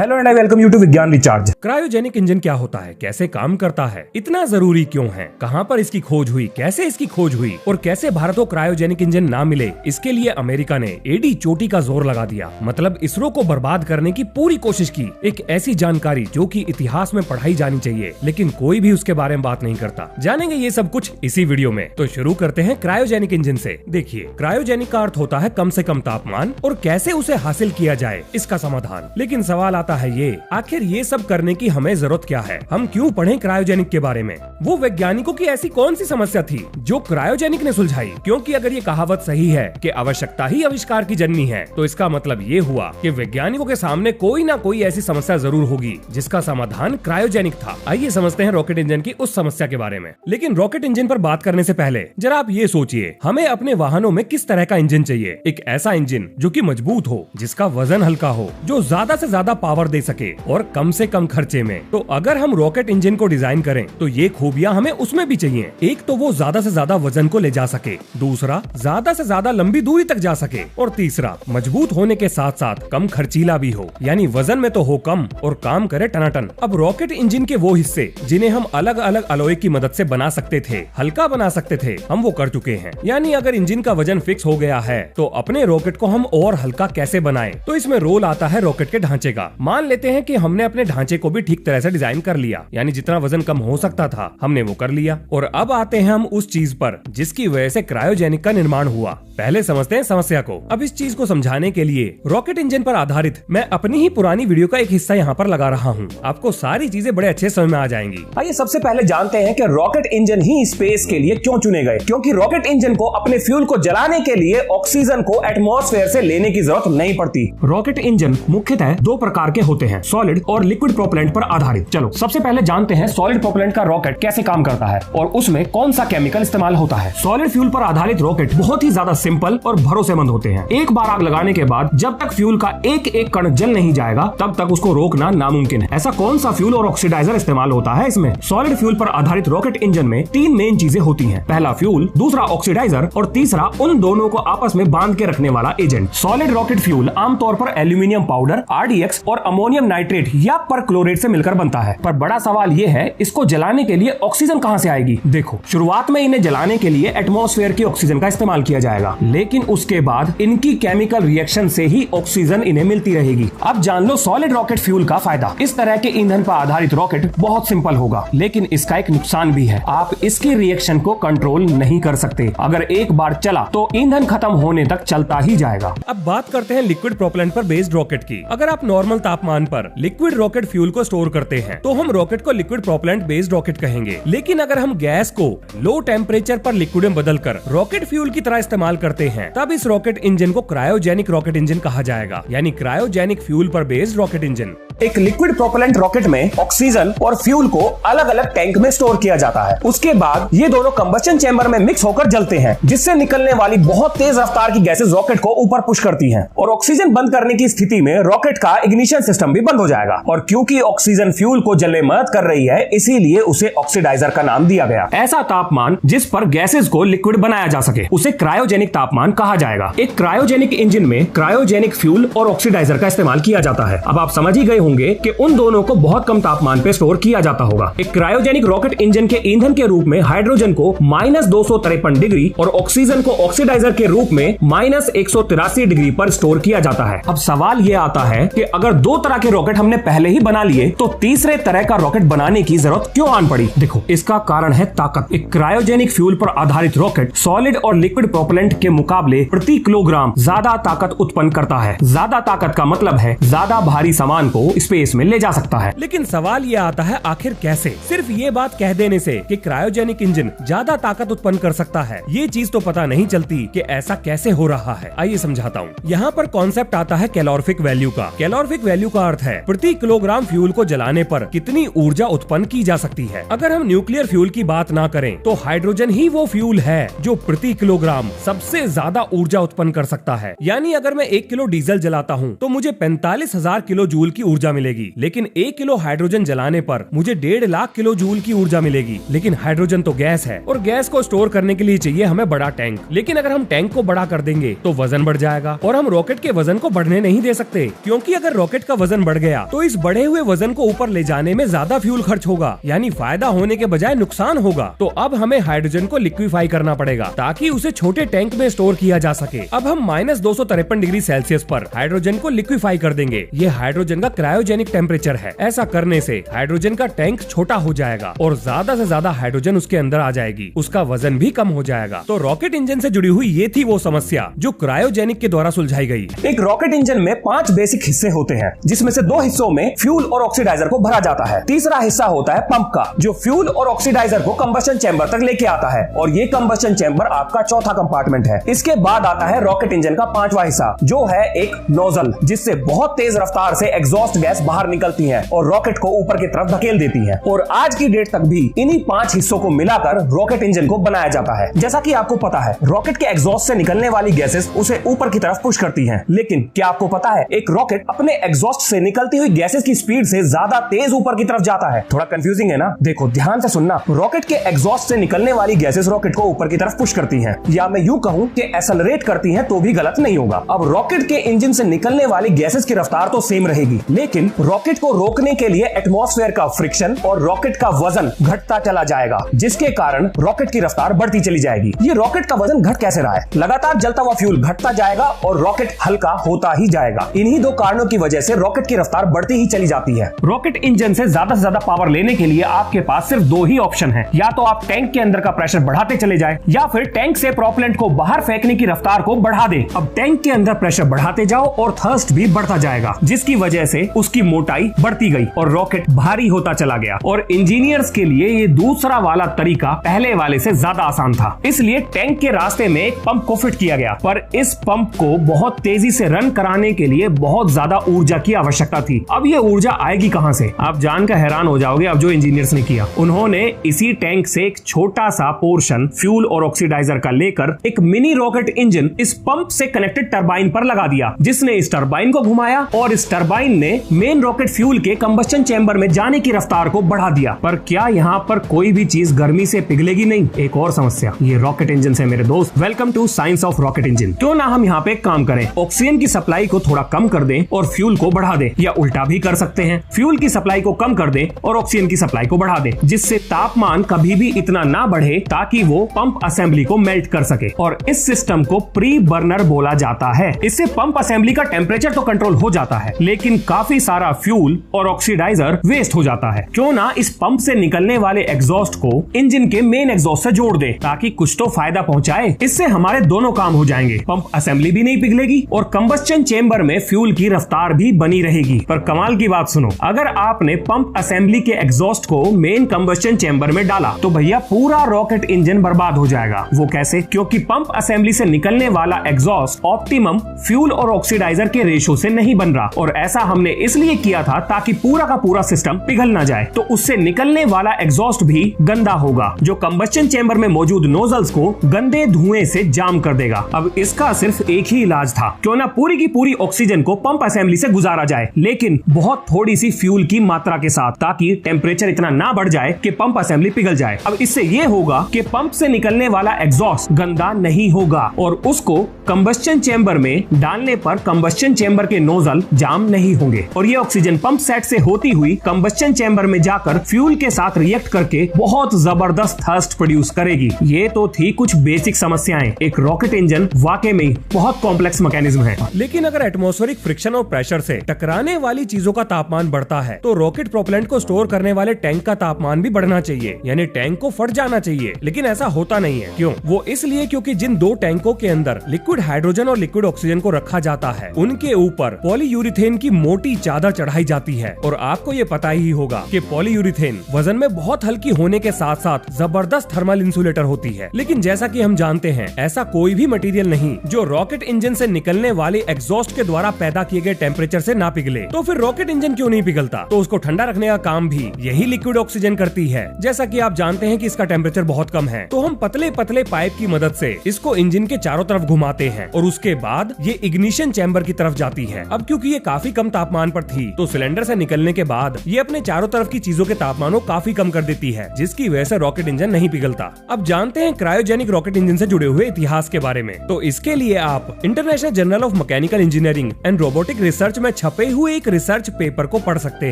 Hello and I welcome you to Vigyan recharge. Cryogenic engine क्या होता है, कैसे काम करता है, इतना जरूरी क्यों है, कहां पर इसकी खोज हुई, कैसे इसकी खोज हुई और कैसे भारत को क्रायोजेनिक इंजन ना मिले, इसके लिए अमेरिका ने एडी चोटी का जोर लगा दिया। मतलब इसरो को बर्बाद करने की पूरी कोशिश की। एक ऐसी जानकारी जो कि इतिहास में पढ़ाई जानी चाहिए, लेकिन कोई भी उसके बारे में बात नहीं करता। जानेंगे ये सब कुछ इसी वीडियो में। तो शुरू करते हैं क्रायोजेनिक इंजन से। देखिए, क्रायोजेनिक का अर्थ होता है कम से कम तापमान, और कैसे उसे हासिल किया जाए इसका समाधान। लेकिन सवाल आता है ये, आखिर ये सब करने की हमें जरूरत क्या है? हम क्यों पढ़ें क्रायोजेनिक के बारे में? वो वैज्ञानिकों की ऐसी कौन सी समस्या थी जो क्रायोजेनिक ने सुलझाई? क्योंकि अगर ये कहावत सही है कि आवश्यकता ही आविष्कार की जननी है, तो इसका मतलब ये हुआ कि वैज्ञानिकों के सामने कोई ना कोई ऐसी समस्या जरूर होगी जिसका समाधान क्रायोजेनिक था। आइए समझते हैं रॉकेट इंजन की उस समस्या के बारे में। लेकिन रॉकेट इंजन पर बात करने से पहले जरा आप ये सोचिए, हमें अपने वाहनों में किस तरह का इंजन चाहिए? एक ऐसा इंजन जो कि मजबूत हो, जिसका वजन हल्का हो, जो ज्यादा से ज्यादा पावर दे सके और कम से कम खर्चे में। तो अगर हम रॉकेट इंजन को डिजाइन करें तो ये खूबियां हमें उसमें भी चाहिए। एक तो वो ज्यादा से ज्यादा वजन को ले जा सके, दूसरा ज्यादा से ज्यादा लंबी दूरी तक जा सके, और तीसरा मजबूत होने के साथ साथ कम खर्चीला भी हो, यानी वजन में तो हो कम और काम करे टनाटन। अब रॉकेट इंजन के वो हिस्से जिन्हें हम अलग अलग अलॉय की मदद से बना सकते थे, हल्का बना सकते थे, हम वो कर चुके हैं। यानी अगर इंजन का वजन फिक्स हो गया है तो अपने रॉकेट को हम और हल्का कैसे बनाएं? तो इसमें रोल आता है रॉकेट के ढांचे का। मान लेते हैं कि हमने अपने ढांचे को भी ठीक तरह से डिजाइन कर लिया, यानी जितना वजन कम हो सकता था हमने वो कर लिया। और अब आते हैं हम उस चीज पर जिसकी वजह से क्रायोजेनिक का निर्माण हुआ। पहले समझते हैं समस्या को। अब इस चीज को समझाने के लिए रॉकेट इंजन पर आधारित मैं अपनी ही पुरानी वीडियो का एक हिस्सा यहाँ पर लगा रहा हूँ। आपको सारी चीजें बड़े अच्छे समझ में आ जाएंगी। आइए सबसे पहले जानते हैं कि रॉकेट इंजन ही स्पेस के लिए क्यों चुने गए। क्योंकि रॉकेट इंजन को अपने फ्यूल को जलाने के लिए ऑक्सीजन को एटमॉस्फेयर से लेने की जरूरत नहीं पड़ती। रॉकेट इंजन मुख्यतः दो प्रकार के होते हैं, सॉलिड और लिक्विड प्रोपेलेंट पर आधारित। चलो सबसे पहले जानते हैं सॉलिड प्रोपेलेंट का रॉकेट कैसे काम करता है और उसमें कौन सा केमिकल इस्तेमाल होता है। सॉलिड फ्यूल पर आधारित रॉकेट बहुत ही ज्यादा सिंपल और भरोसेमंद होते हैं। एक बार आग लगाने के बाद जब तक फ्यूल का एक एक कण जल नहीं जाएगा तब तक उसको रोकना नामुमकिन है। ऐसा कौन सा फ्यूल और ऑक्सीडाइजर इस्तेमाल होता है इसमें? सॉलिड फ्यूल पर आधारित रॉकेट इंजन में तीन मेन चीजें होती हैं। पहला फ्यूल, दूसरा ऑक्सीडाइजर और तीसरा उन दोनों को आपस में बांध के रखने वाला एजेंट। सॉलिड रॉकेट फ्यूल आमतौर पर एल्यूमिनियम पाउडर, RDX और अमोनियम नाइट्रेट या परक्लोरेट से मिलकर बनता है। पर बड़ा सवाल ये है, इसको जलाने के लिए ऑक्सीजन कहां से आएगी? देखो, शुरुआत में इन्हें जलाने के लिए एटमॉस्फेयर की ऑक्सीजन का इस्तेमाल किया जाएगा, लेकिन उसके बाद इनकी केमिकल रिएक्शन से ही ऑक्सीजन इन्हें मिलती रहेगी। अब जान लो सॉलिड रॉकेट फ्यूल का फायदा। इस तरह के ईंधन पर आधारित रॉकेट बहुत सिंपल होगा, लेकिन इसका एक नुकसान भी है। आप इसकी रिएक्शन को कंट्रोल नहीं कर सकते। अगर एक बार चला तो ईंधन खत्म होने तक चलता ही जाएगा। अब बात करते हैं लिक्विड प्रोपेलेंट पर बेस्ड रॉकेट की। अगर आप नॉर्मल तापमान पर लिक्विड रॉकेट फ्यूल को स्टोर करते हैं तो हम रॉकेट को लिक्विड प्रोपेलेंट बेस्ड रॉकेट कहेंगे। लेकिन अगर हम गैस को लो टेम्परेचर पर लिक्विड में बदलकर रॉकेट फ्यूल की तरह इस्तेमाल करते हैं, तब इस रॉकेट इंजन को क्रायोजेनिक रॉकेट इंजन कहा जाएगा, यानी क्रायोजेनिक फ्यूल पर बेस्ड रॉकेट इंजन। एक लिक्विड प्रोपेलेंट रॉकेट में ऑक्सीजन और फ्यूल को अलग अलग टैंक में स्टोर किया जाता है। उसके बाद ये दोनों कंबशन चैम्बर में मिक्स होकर जलते हैं, जिससे निकलने वाली बहुत तेज रफ्तार की गैसेस रॉकेट को ऊपर पुश करती हैं और ऑक्सीजन बंद करने की स्थिति में रॉकेट का इग्निशन सिस्टम भी बंद हो जाएगा। और क्योंकि ऑक्सीजन फ्यूल को जलने में मदद कर रही है, इसीलिए उसे ऑक्सीडाइजर का नाम दिया गया। ऐसा तापमान जिस पर गैसेस को लिक्विड बनाया जा सके उसे क्रायोजेनिक तापमान कहा जाएगा। एक क्रायोजेनिक इंजन में क्रायोजेनिक फ्यूल और ऑक्सीडाइजर का इस्तेमाल किया जाता है। अब आप समझ ही गए होंगे कि उन दोनों को बहुत कम तापमान पे स्टोर किया जाता होगा। एक क्रायोजेनिक रॉकेट इंजन के ईंधन के रूप में हाइड्रोजन को -253 डिग्री और ऑक्सीजन को ऑक्सीडाइजर के रूप में -183 डिग्री पर स्टोर किया जाता है। अब सवाल ये आता है कि अगर दो तरह के रॉकेट हमने पहले ही बना लिए तो तीसरे तरह का रॉकेट बनाने की जरूरत क्यों आन पड़ी? देखो, इसका कारण है ताकत। एक क्रायोजेनिक फ्यूल पर आधारित रॉकेट सॉलिड और लिक्विड प्रोपेलेंट के मुकाबले प्रति किलोग्राम ज्यादा ताकत उत्पन्न करता है। ज्यादा ताकत का मतलब है ज्यादा भारी सामान को स्पेस में ले जा सकता है। लेकिन सवाल ये आता है, आखिर कैसे? सिर्फ ये बात कह देने से कि क्रायोजेनिक इंजन ज्यादा ताकत उत्पन्न कर सकता है, ये चीज तो पता नहीं चलती कि ऐसा कैसे हो रहा है। आइए समझाता हूँ। यहाँ पर कॉन्सेप्ट आता है कैलोरीफिक वैल्यू का। कैलोरीफिक वैल्यू का अर्थ है प्रति किलोग्राम फ्यूल को जलाने पर कितनी ऊर्जा उत्पन्न की जा सकती है। अगर अगर हम न्यूक्लियर फ्यूल की बात ना करें तो हाइड्रोजन ही वो फ्यूल है जो प्रति किलोग्राम सबसे ज्यादा ऊर्जा उत्पन्न कर सकता है। यानी अगर मैं 1 किलो डीजल जलाता हूँ तो मुझे 45,000 किलो जूल की ऊर्जा मिलेगी, लेकिन 1 किलो हाइड्रोजन जलाने पर मुझे 1.5 लाख किलो जूल की ऊर्जा मिलेगी। लेकिन हाइड्रोजन तो गैस है और गैस को स्टोर करने के लिए चाहिए हमें बड़ा टैंक। लेकिन अगर हम टैंक को बड़ा कर देंगे तो वजन बढ़ जाएगा और हम रॉकेट के वजन को बढ़ने नहीं दे सकते, क्योंकि अगर रॉकेट का वजन बढ़ गया तो इस बढ़े हुए वजन को ऊपर ले जाने में ज्यादा फ्यूल खर्च होगा, यानी फायदा होने के बजाय नुकसान होगा। तो अब हमें हाइड्रोजन को लिक्विफाई करना पड़ेगा ताकि उसे छोटे टैंक में स्टोर किया जा सके। अब हम -253 डिग्री सेल्सियस पर हाइड्रोजन को लिक्विफाई कर देंगे। ये हाइड्रोजन का क्रायोजेनिक टेम्परेचर है। ऐसा करने से हाइड्रोजन का टैंक छोटा हो जाएगा और ज्यादा से ज्यादा हाइड्रोजन उसके अंदर आ जाएगी, उसका वजन भी कम हो जाएगा। तो रॉकेट इंजन से जुड़ी हुई ये थी वो समस्या जो क्रायोजेनिक के द्वारा सुलझाई गई। एक रॉकेट इंजन में 5 बेसिक हिस्से होते हैं, जिसमें से 2 हिस्सों में फ्यूल और ऑक्सीडाइजर को भरा जाता है। तीसरा हिस्सा होता है पंप का, जो फ्यूल और ऑक्सीडाइजर को कंबस्शन चैम्बर तक लेके आता है, और ये कंबस्शन चैम्बर आपका चौथा कंपार्टमेंट है। इसके बाद आता है रॉकेट इंजन का 5वां हिस्सा, जो है एक नोजल, जिससे बहुत तेज रफ्तार से एग्जॉस्ट गैस बाहर निकलती है और रॉकेट को ऊपर की तरफ धकेल देती है। और आज की डेट तक भी इन्हीं 5 हिस्सों को मिलाकर रॉकेट इंजन को बनाया जाता है। जैसा कि आपको पता है, रॉकेट के एग्जॉस्ट से निकलने वाली गैसेस उसे ऊपर की तरफ पुश करती हैं। लेकिन क्या आपको पता है, एक रॉकेट अपने एग्जॉस्ट से निकलती हुई गैसेस की स्पीड से ज्यादा तेज ऊपर की तरफ जाता है? थोड़ा कंफ्यूजिंग है ना? देखो ध्यान से सुनना। रॉकेट के एग्जॉस्ट से निकलने वाली गैसेस रॉकेट को ऊपर की तरफ पुश करती हैं, या मैं यूं कहूं कि एक्सेलरेट करती हैं, तो भी गलत नहीं होगा। अब रॉकेट के इंजन से निकलने वाली गैसेस की रफ्तार तो सेम रहेगी, लेकिन रॉकेट को रोकने के लिए एटमॉस्फेयर का फ्रिक्शन और रॉकेट का वजन घटता चला जाएगा, जिसके कारण रॉकेट की रफ्तार बढ़ती चली जाएगी। ये रॉकेट का वजन घट कैसे रहा है? लगातार जलता हुआ फ्यूल घटता जाएगा और रॉकेट हल्का होता ही जाएगा। इन्हीं 2 कारणों की वजह से रॉकेट की रफ्तार बढ़ती ही चली जाती है। रॉकेट इंजन से ज्यादा पावर लेने के लिए आपके पास सिर्फ 2 ही ऑप्शन हैं। या तो आप टैंक के अंदर का प्रेशर बढ़ाते चले जाएं, या फिर टैंक से प्रोपेलेंट को बाहर फेंकने की रफ्तार को बढ़ा दें। अब टैंक के अंदर प्रेशर बढ़ाते जाओ और थर्स्ट भी बढ़ता जाएगा, जिसकी वजह से उसकी मोटाई बढ़ती गई और रॉकेट भारी होता चला गया। और इंजीनियर्स के लिए ये दूसरा वाला तरीका पहले वाले से ज्यादा आसान था, इसलिए टैंक के रास्ते में एक पंप को फिट किया गया। पर इस पंप को बहुत तेजी से रन कराने के लिए बहुत ज्यादा ऊर्जा की आवश्यकता थी। अब ये ऊर्जा आएगी कहां से? आप जानकर हैरान हो जाओगे। अब जो इंजीनियर्स ने किया, उन्होंने इसी टैंक से एक छोटा सा पोर्शन फ्यूल और ऑक्सीडाइजर का लेकर एक मिनी रॉकेट इंजन इस पंप से कनेक्टेड टरबाइन पर लगा दिया, जिसने इस टरबाइन को घुमाया और इस टरबाइन ने मेन रॉकेट फ्यूल के कंबस्शन चैम्बर में जाने की रफ्तार को बढ़ा दिया। पर क्या यहाँ पर कोई भी चीज गर्मी से पिघलेगी नहीं? एक और समस्या ये रॉकेट इंजन से मेरे दोस्त। Welcome to science of rocket engine. क्यों ना हम यहाँ पे एक काम करें, ऑक्सीजन की सप्लाई को थोड़ा कम कर दें और फ्यूल को बढ़ा दें, या उल्टा भी कर सकते हैं, फ्यूल की सप्लाई को कम कर दें और ऑक्सीजन की सप्लाई को बढ़ा दें, जिससे तापमान कभी भी इतना ना बढ़े ताकि वो पंप असेंबली को मेल्ट कर सके। और इस सिस्टम को प्री बर्नर बोला जाता है। इससे पंप असेंबली का टेम्परेचर तो कंट्रोल हो जाता है, लेकिन काफी सारा फ्यूल और ऑक्सीडाइजर वेस्ट हो जाता है। क्यों ना इस पंप से निकलने वाले एग्जॉस्ट को इंजन के मेन एग्जॉस्ट से जोड़ दे, ताकि कुछ तो फायदा पहुंचाए। इससे हमारे दोनों काम हो जाएंगे, पंप असेंबली भी नहीं पिघलेगी और कंबस्शन चेंबर में फ्यूल की रफ्तार भी बनी रहेगी। पर कमाल की बात सुनो, अगर आपने पंप असेंबली के एग्जॉस्ट को मेन कंबस्शन चेंबर में डाला तो भैया पूरा रॉकेट इंजन बर्बाद हो जाएगा। वो कैसे? क्योंकि पंप असेंबली से निकलने वाला एग्जॉस्ट ऑप्टिमम फ्यूल और ऑक्सीडाइजर के रेशो से नहीं बन रहा, और ऐसा हमने इसलिए किया था ताकि पूरा का पूरा सिस्टम पिघल ना जाए। तो उससे निकलने वाला एग्जॉस्ट भी गंदा होगा, जो कंबस्शन चेंबर में मौजूद नोजल्स को गंदे धुएं से जाम कर देगा। अब इसका सिर्फ एक ही इलाज था, क्यों ना पूरी की पूरी ऑक्सीजन को पंप असेंबली से गुजारा जाए, लेकिन बहुत थोड़ी सी फ्यूल की मात्रा के साथ, ताकि टेम्परेचर इतना ना बढ़ जाए कि पंप असेंबली पिघल जाए। अब इससे ये होगा कि पंप से निकलने वाला एग्जॉस्ट गंदा नहीं होगा और उसको कंबस्शन चेंबर में डालने पर कंबस्शन चेंबर के नोजल जाम नहीं होंगे, और ये ऑक्सीजन पंप सेट से होती हुई कंबस्शन चेंबर में जाकर फ्यूल के साथ रिएक्ट करके बहुत जबरदस्त थर्स्ट प्रोड्यूस करेगी। ये तो थी कुछ बेसिक समस्याएं। एक रॉकेट इंजन वाकई में बहुत कॉम्प्लेक्स मैकेनिज्म है। लेकिन अगर एटमॉस्फेरिक फ्रिक्शन और प्रेशर से टकराने वाली चीजों का तापमान बढ़ता है तो रॉकेट प्रोपेलेंट को स्टोर करने वाले टैंक का तापमान भी बढ़ना चाहिए, यानी टैंक को फट जाना चाहिए। लेकिन ऐसा होता नहीं है। क्यों? वो इसलिए क्योंकि जिन 2 टैंकों के अंदर लिक्विड हाइड्रोजन और लिक्विड ऑक्सीजन को रखा जाता है, उनके ऊपर पॉलीयूरिथेन की मोटी चादर चढ़ाई जाती है। और आपको ये पता ही होगा कि पॉलीयूरिथेन वजन में बहुत हल्की होने के साथ साथ जबरदस्त थर्मल इंसुलेटर होती है। लेकिन जैसा कि हम जानते हैं, ऐसा कोई भी मटेरियल नहीं जो रॉकेट इंजन से निकलने वाले एग्जॉस्ट के द्वारा पैदा किए गए टेम्परेचर से ना पिघले। तो फिर रॉकेट इंजन क्यों नहीं पिघलता? तो उसको ठंडा रखने का काम भी यही लिक्विड ऑक्सीजन करती है। जैसा कि आप जानते हैं कि इसका टेम्परेचर बहुत कम है, तो हम पतले पतले पाइप की मदद से इसको इंजन के चारों तरफ घुमाते हैं और उसके बाद ये इग्निशन चैम्बर की तरफ जाती है। अब क्योंकि ये काफी कम तापमान पर थी, तो सिलेंडर से निकलने के बाद ये अपने चारों तरफ की चीजों के तापमान को काफी कम कर देती है, जिसकी वजह से रॉकेट इंजन नहीं पिघलता। अब जानते हैं क्रायोजेनिक रॉकेट इंजन से जुड़े हुए इतिहास के बारे में। तो इसके लिए आप international journal of mechanical engineering and robotic research में छपे हुए एक रिसर्च पेपर को पढ़ सकते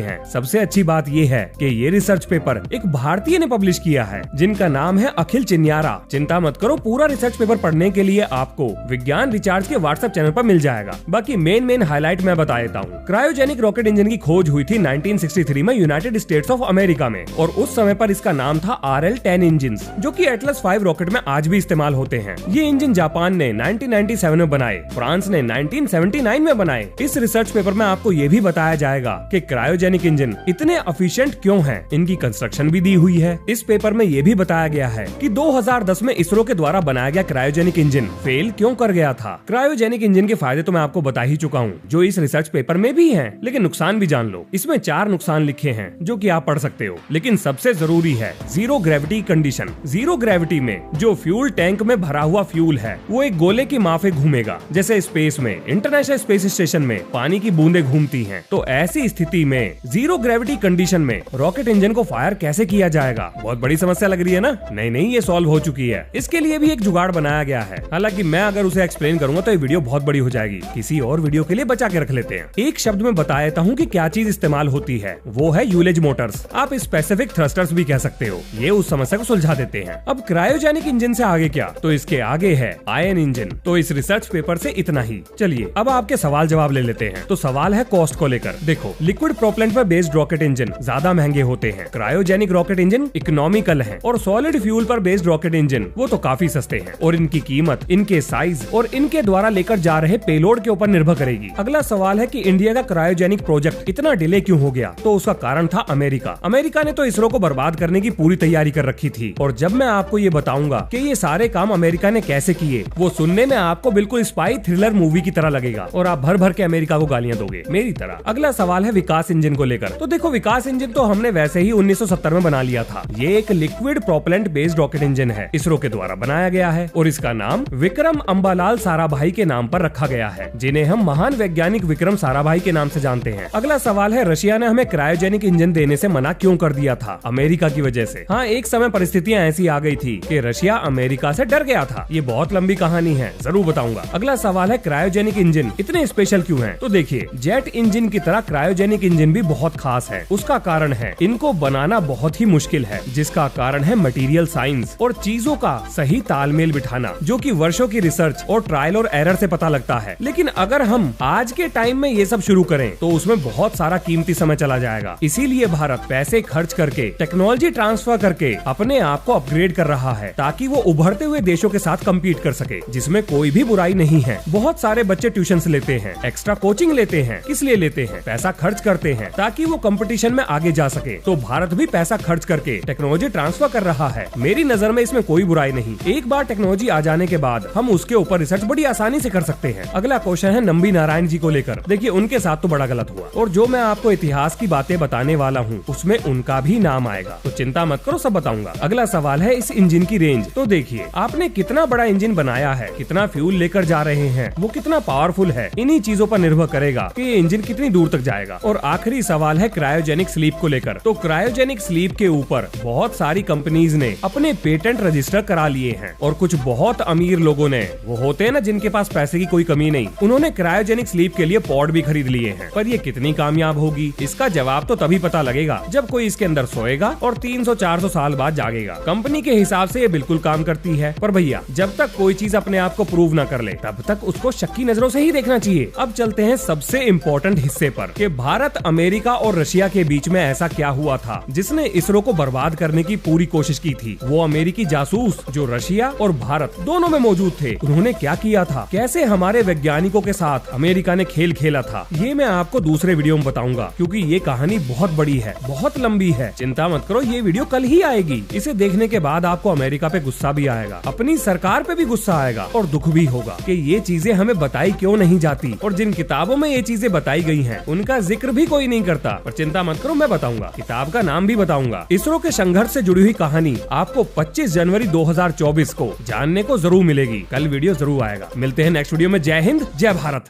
हैं। सबसे अच्छी बात ये है कि ये रिसर्च पेपर एक भारतीय ने पब्लिश किया है, जिनका नाम है अखिल चिन्यारा। चिंता मत करो, पूरा रिसर्च पेपर पढ़ने के लिए आपको विज्ञान रिचार्ज के व्हाट्सएप चैनल पर मिल जाएगा। बाकी मेन हाईलाइट मैं बता देता हूँ। क्रायोजेनिक रॉकेट इंजन की खोज हुई थी 1963 में यूनाइटेड स्टेट्स ऑफ अमेरिका में, और उस समय पर इसका नाम था RL-10 इंजन, जो कि एटलस 5 रॉकेट में आज भी इस्तेमाल होते हैं। ये इंजन जापान ने 1997 में बनाए, फ्रांस ने 1979 में बनाए। इस रिसर्च पेपर में आपको ये भी बताया जाएगा कि क्रायोजेनिक इंजन इतने एफिशिएंट क्यों हैं। इनकी कंस्ट्रक्शन भी दी हुई है। इस पेपर में ये भी बताया गया है कि 2010 में इसरो के द्वारा बनाया गया क्रायोजेनिक इंजन फेल क्यों कर गया था। क्रायोजेनिक इंजन के फायदे तो मैं आपको बता ही चुका हूँ, जो इस रिसर्च पेपर में भी हैं, लेकिन नुकसान भी जान लो। इसमें 4 नुकसान लिखे हैं जो कि आप पढ़ सकते हो, लेकिन सबसे जरूरी है zero gravity condition. Zero gravity में जो फ्यूल टैंक में भरा हुआ फ्यूल है वो एक गोले की माफिक घूमेगा, जैसे स्पेस में इंटरनेशनल स्पेस स्टेशन में पानी की बूंदें घूमती हैं। तो ऐसी स्थिति में जीरो ग्रेविटी कंडीशन में रॉकेट इंजन को फायर कैसे किया जाएगा? बहुत बड़ी समस्या लग रही है ना? नहीं, ये सॉल्व हो चुकी है। इसके लिए भी एक जुगाड़ बनाया गया है। हालांकि मैं अगर उसे एक्सप्लेन करूंगा तो ये वीडियो बहुत बड़ी हो जाएगी। किसी और वीडियो के लिए बचा के रख लेते हैं। एक शब्द में बता देता हूँ कि क्या चीज इस्तेमाल होती है। वो है यूलेज मोटर्स, आप स्पेसिफिक थ्रस्टर्स भी कह सकते हो। ये उस समस्या को सुलझा देते हैं। अब क्रायोजेनिक इंजन से आगे क्या? तो इसके आगे है आयन इंजन। तो इस रिसर्च पेपर से इतना ही। चलिए अब आपके सवाल जवाब ले लेते हैं। तो सवाल है कॉस्ट को लेकर। देखो, लिक्विड प्रोपेलेंट पर बेस्ड रॉकेट इंजन ज्यादा महंगे होते हैं, क्रायोजेनिक रॉकेट इंजन इकोनॉमिकल है, और सॉलिड फ्यूल पर बेस्ड रॉकेट इंजन वो तो काफी सस्ते हैं। और इनकी कीमत इनके साइज और इनके द्वारा लेकर जा रहे पेलोड के ऊपर निर्भर करेगी। अगला सवाल है कि इंडिया का क्रायोजेनिक प्रोजेक्ट इतना डिले क्यों हो गया? तो उसका कारण था अमेरिका। अमेरिका ने तो इसरो को बर्बाद करने की पूरी तैयारी कर रखी थी। और जब मैं आपको ये बताऊंगा कि ये सारे काम अमेरिका ने कैसे किए, वो सुनने में आपको बिल्कुल स्पाई थ्रिलर मूवी की तरह लगेगा और आप भर भर के अमेरिका को गालियां दोगे मेरी तरह। अगला सवाल है विकास इंजन को लेकर। तो देखो, विकास इंजन तो हमने वैसे ही 1970 में बना लिया था। ये एक liquid propellant based rocket engine है, इसरो के द्वारा बनाया गया है, और इसका नाम विक्रम अंबालाल साराभाई के नाम पर रखा गया है, जिन्हें हम महान वैज्ञानिक विक्रम साराभाई के नाम से जानते हैं। अगला सवाल है रशिया ने हमें क्रायोजेनिक इंजन देने से मना क्यों कर दिया था? अमेरिका की वजह से। हाँ, एक समय परिस्थितियां ऐसी आ गई थी कि रशिया अमेरिका से डर गया था। ये बहुत लंबी कहानी है, जरूर बताऊंगा। अगला सवाल है क्रायोजेनिक इंजन इतने स्पेशल क्यों हैं? तो देखिए, जेट इंजन की तरह क्रायोजेनिक इंजन भी बहुत खास है। उसका कारण है इनको बनाना बहुत ही मुश्किल है, जिसका कारण है मटेरियल साइंस और चीजों का सही तालमेल बिठाना, जो कि वर्षों की रिसर्च और ट्रायल और एरर से पता लगता है। लेकिन अगर हम आज के टाइम में ये सब शुरू करें तो उसमें बहुत सारा कीमती समय चला जाएगा। इसीलिए भारत पैसे खर्च करके टेक्नोलॉजी ट्रांसफर करके अपने आप को अपग्रेड कर रहा है, ताकि वो उभरते हुए देशों के साथ कम्पीट कर सके, जिसमें कोई भी बुराई नहीं है। बहुत सारे बच्चे ट्यूशन लेते हैं, एक्स्ट्रा कोचिंग लेते हैं। किस लिए लेते हैं? पैसा खर्च करते हैं ताकि वो कंपटीशन में आगे जा सके। तो भारत भी पैसा खर्च करके टेक्नोलॉजी ट्रांसफर कर रहा है। मेरी नजर में इसमें कोई बुराई नहीं। एक बार टेक्नोलॉजी आ जाने के बाद हम उसके ऊपर रिसर्च बड़ी आसानी से कर सकते हैं। अगला क्वेश्चन है नंबी नारायण जी को लेकर। देखिए, उनके साथ तो बड़ा गलत हुआ, और जो मैं आपको इतिहास की बातें बताने वाला हूँ उसमें उनका भी नाम आएगा, तो चिंता मत करो, सब बताऊंगा। अगला सवाल है इस इंजन की रेंज। तो देखिए, आपने कितना बड़ा इंजन बनाया है, कितना फ्यूल लेकर जा रहे हैं, वो कितना पावरफुल है, इन्हीं चीजों पर निर्भर करेगा कि ये इंजन कितनी दूर तक जाएगा। और आखिरी सवाल है क्रायोजेनिक स्लीप को लेकर। तो क्रायोजेनिक स्लीप के ऊपर बहुत सारी कंपनीज ने अपने पेटेंट रजिस्टर करा लिए हैं, और कुछ बहुत अमीर लोगों ने, वो होते हैं ना जिनके पास पैसे की कोई कमी नहीं, उन्होंने क्रायोजेनिक स्लीप के लिए पॉड भी खरीद लिए हैं। पर ये कितनी कामयाब होगी, इसका जवाब तो तभी पता लगेगा जब कोई इसके अंदर सोएगा और 300-400 साल बाद जागेगा। कंपनी के हिसाब से ये बिल्कुल काम करती है, पर भैया जब तक कोई चीज अपने आप को प्रूव न कर ले तब तक उसको शक्की नजरों से ही देखना चाहिए। अब चलते हैं सबसे इम्पोर्टेंट हिस्से पर कि भारत, अमेरिका और रशिया के बीच में ऐसा क्या हुआ था जिसने इसरो को बर्बाद करने की पूरी कोशिश की थी। वो अमेरिकी जासूस जो रशिया और भारत दोनों में मौजूद थे, उन्होंने क्या किया था, कैसे हमारे वैज्ञानिकों के साथ अमेरिका ने खेल खेला था, ये मैं आपको दूसरे वीडियो में बताऊंगा, क्योंकि ये कहानी बहुत बड़ी है, बहुत लंबी है। चिंता मत करो, ये वीडियो कल ही आएगी। इसे देखने के बाद आपको अमेरिका पे गुस्सा भी आएगा, अपनी सरकार पे भी गुस्सा आएगा और दुख भी होगा कि ये चीजें हमें बताई क्यों नहीं जाती, और जिन किताबों में ये चीजें बताई गई हैं उनका जिक्र भी कोई नहीं करता। पर चिंता मत करो, मैं बताऊंगा, किताब का नाम भी बताऊंगा। इसरो के संघर्ष से जुड़ी हुई कहानी आपको 25 जनवरी 2024 को जानने को जरूर मिलेगी। कल वीडियो जरूर आएगा। मिलते हैं नेक्स्ट वीडियो में। जय हिंद, जय भारत।